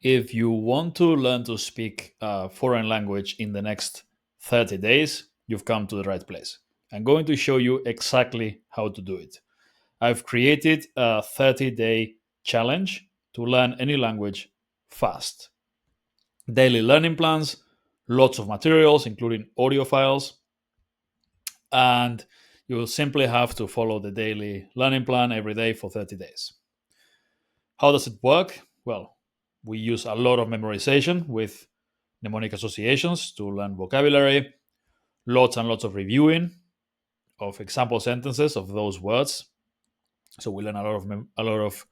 If you want to learn to speak a foreign language in the next 30 days, you've come to the right place. I'm going to show you exactly how to do it. I've created a 30-day challenge to learn any language fast. Daily learning plans, lots of materials, including audio files, and you will simply have to follow the daily learning plan every day for 30 days. How does it work? Well, we use a lot of memorization with mnemonic associations to learn vocabulary, lots and lots of reviewing of example sentences of those words. So we learn a lot of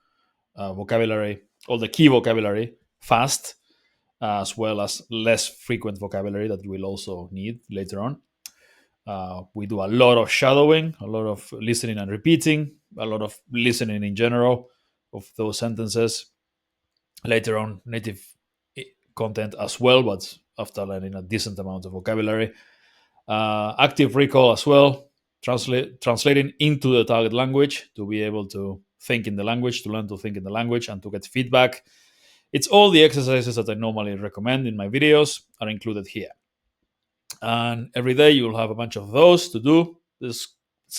vocabulary, all the key vocabulary fast, as well as less frequent vocabulary that we'll also need later on. We do a lot of shadowing, a lot of listening and repeating, a lot of listening in general of those sentences. Later on, native content as well, but after learning a decent amount of vocabulary. Active recall as well, translating into the target language to be able to think in the language, to learn to think in the language and to get feedback. It's all the exercises that I normally recommend in my videos are included here. And every day you'll have a bunch of those to do. It's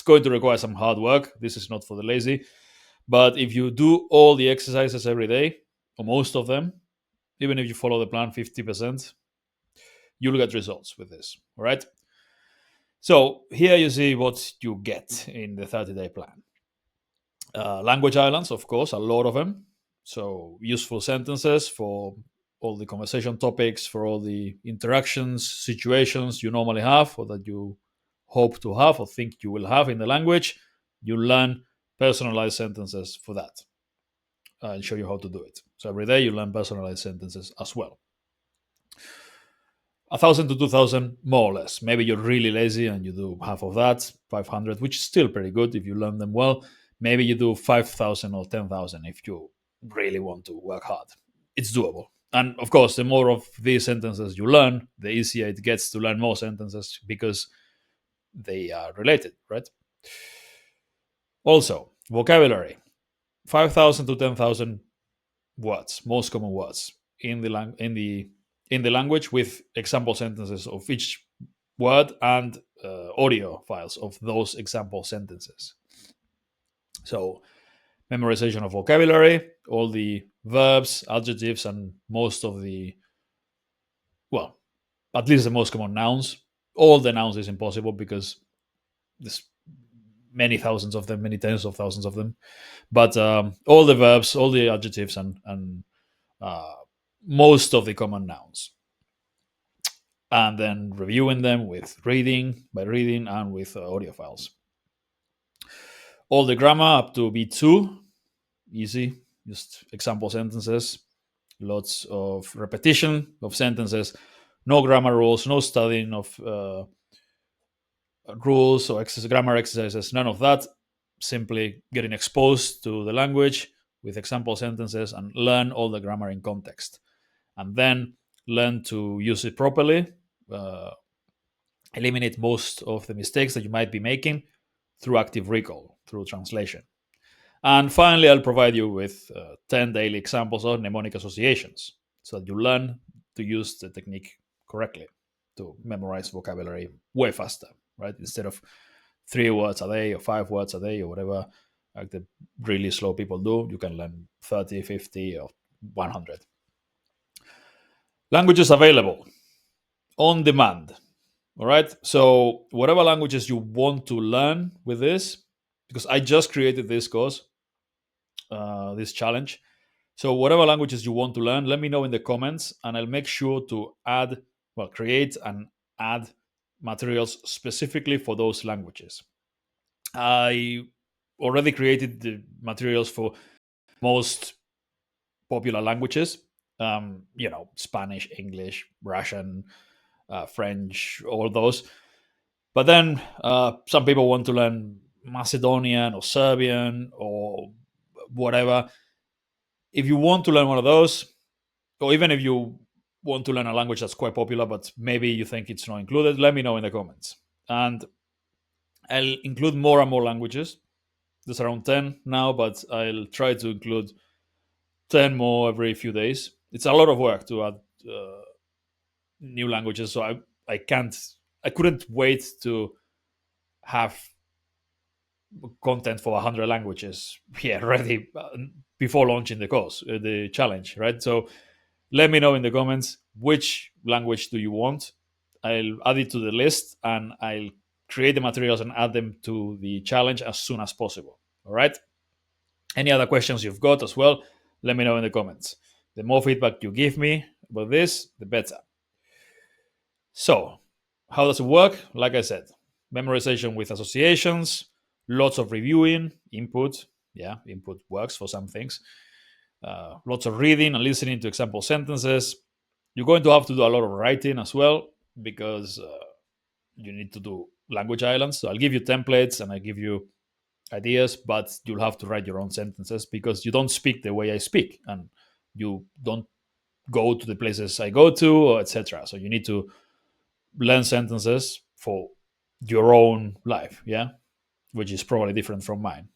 going to require some hard work. This is not for the lazy. But if you do all the exercises every day, or most of them, even if you follow the plan 50%, you'll get results with this. All right. So here you see what you get in the 30-day plan. Language islands, of course, a lot of them. So useful sentences for all the conversation topics, for all the interactions, situations you normally have, or that you hope to have or think you will have in the language. You learn personalized sentences for that. I'll show you how to do it. So every day you learn personalized sentences as well. 1,000 to 2,000, more or less. Maybe you're really lazy and you do half of that, 500, which is still pretty good if you learn them well. Maybe you do 5,000 or 10,000 if you really want to work hard. It's doable. And of course, the more of these sentences you learn, the easier it gets to learn more sentences because they are related, right? Also, vocabulary 5,000 to 10,000 words, most common words in the language, with example sentences of each word and audio files of those example sentences. So, memorization of vocabulary, all the verbs, adjectives, and most of the, well, at least the most common nouns. All the nouns is impossible because there's many thousands of them, many tens of thousands of them. But all the verbs, all the adjectives, and most of the common nouns. And then reviewing them with reading, by reading, and with audio files. All the grammar up to B2, easy, just example sentences, lots of repetition of sentences, no grammar rules, no studying of rules or grammar exercises, none of that. Simply getting exposed to the language with example sentences and learn all the grammar in context. And then learn to use it properly, eliminate most of the mistakes that you might be making through active recall, through translation. And finally, I'll provide you with 10 daily examples of mnemonic associations so that you learn to use the technique correctly to memorize vocabulary way faster, right? Instead of 3 words a day or 5 words a day or whatever, like the really slow people do, you can learn 30, 50, or 100. Languages available on demand. All right. So, whatever languages you want to learn with this, because I just created this course, this challenge. So, whatever languages you want to learn, let me know in the comments, and I'll make sure to create and add materials specifically for those languages. I already created the materials for most popular languages, Spanish, English, Russian, French, all those. But then some people want to learn Macedonian or Serbian or whatever. If you want to learn one of those, or even if you want to learn a language that's quite popular, but maybe you think it's not included, let me know in the comments. And I'll include more and more languages. There's around 10 now, but I'll try to include 10 more every few days It's a lot of work to add new languages. So I couldn't wait to have content for 100 languages ready before launching the course, the challenge, right? So let me know in the comments which language do you want. I'll add it to the list and I'll create the materials and add them to the challenge as soon as possible. All right. Any other questions you've got as well, let me know in the comments. The more feedback you give me about this, the better. So, how does it work? Like I said, memorization with associations, lots of reviewing, input. Yeah, input works for some things. Lots of reading and listening to example sentences. You're going to have to do a lot of writing as well because you need to do language islands. So I'll give you templates and I give you ideas, but you'll have to write your own sentences because you don't speak the way I speak and you don't go to the places I go to, or etc. So you need to learn sentences for your own life, yeah, which is probably different from mine.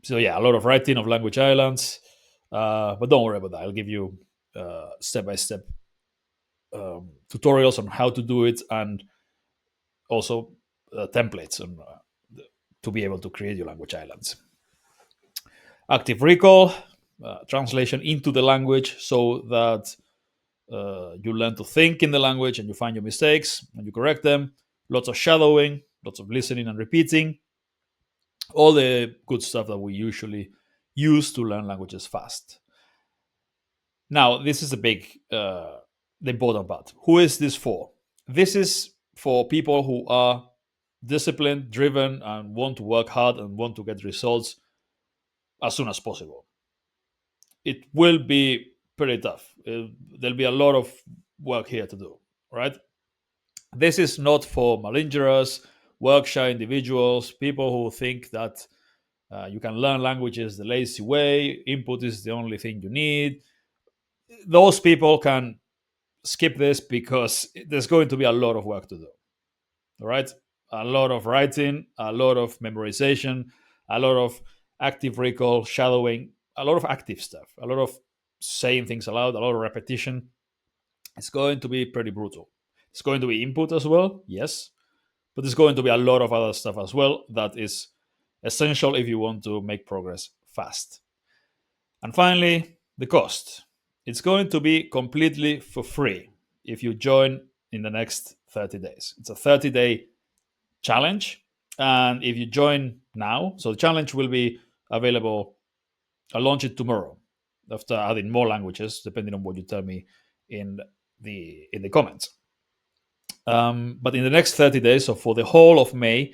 So yeah, a lot of writing of language islands, but don't worry about that. I'll give you step by step tutorials on how to do it and also templates on, to be able to create your language islands. Active recall, translation into the language so that you learn to think in the language and you find your mistakes and you correct them. Lots of shadowing, lots of listening and repeating. All the good stuff that we usually use to learn languages fast. Now, this is the important part. Who is this for? This is for people who are disciplined, driven, and want to work hard and want to get results as soon as possible. It will be pretty tough. There'll be a lot of work here to do, right? This is not for malingerers, work shy individuals, people who think that you can learn languages the lazy way, input is the only thing you need. Those people can skip this because there's going to be a lot of work to do. All right? A lot of writing, a lot of memorization, a lot of active recall, shadowing, a lot of active stuff, a lot of saying things aloud, a lot of repetition. It's going to be pretty brutal. It's going to be input as well, yes, but there's going to be a lot of other stuff as well that is essential if you want to make progress fast. And finally, the cost. It's going to be completely for free if you join in the next 30 days. It's a 30-day challenge. And if you join now, so the challenge will be available, I'll launch it tomorrow after adding more languages, depending on what you tell me in the comments. But in the next 30 days, so for the whole of May,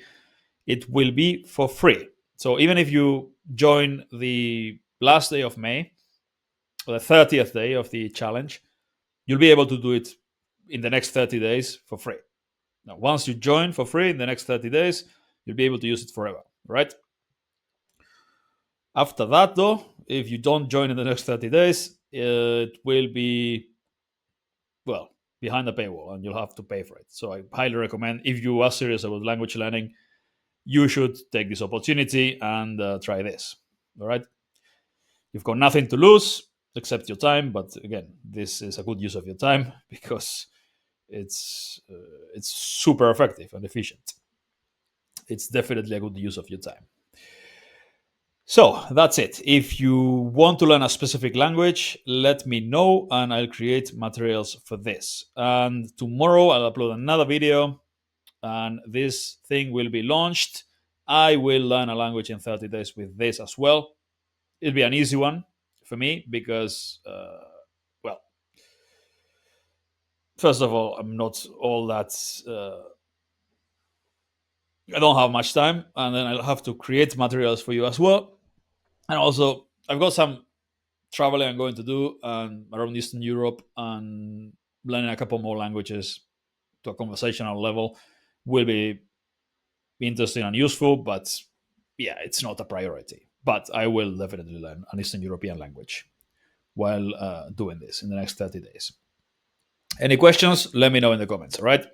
it will be for free. So even if you join the last day of May, or the 30th day of the challenge, you'll be able to do it in the next 30 days for free. Now, once you join for free in the next 30 days, you'll be able to use it forever, right? After that, though, if you don't join in the next 30 days, it will be, well, behind the paywall and you'll have to pay for it. So I highly recommend, if you are serious about language learning, you should take this opportunity and try this. All right. You've got nothing to lose except your time. But again, this is a good use of your time because it's super effective and efficient. It's definitely a good use of your time. So that's it. If you want to learn a specific language, let me know and I'll create materials for this. And tomorrow I'll upload another video and this thing will be launched. I will learn a language in 30 days with this as well. It'll be an easy one for me because, well, first of all, I'm not all that. I don't have much time, and then I'll have to create materials for you as well. And also, I've got some traveling I'm going to do around Eastern Europe and learning a couple more languages to a conversational level will be interesting and useful, but yeah, it's not a priority. But I will definitely learn an Eastern European language while doing this in the next 30 days. Any questions? Let me know in the comments, all right?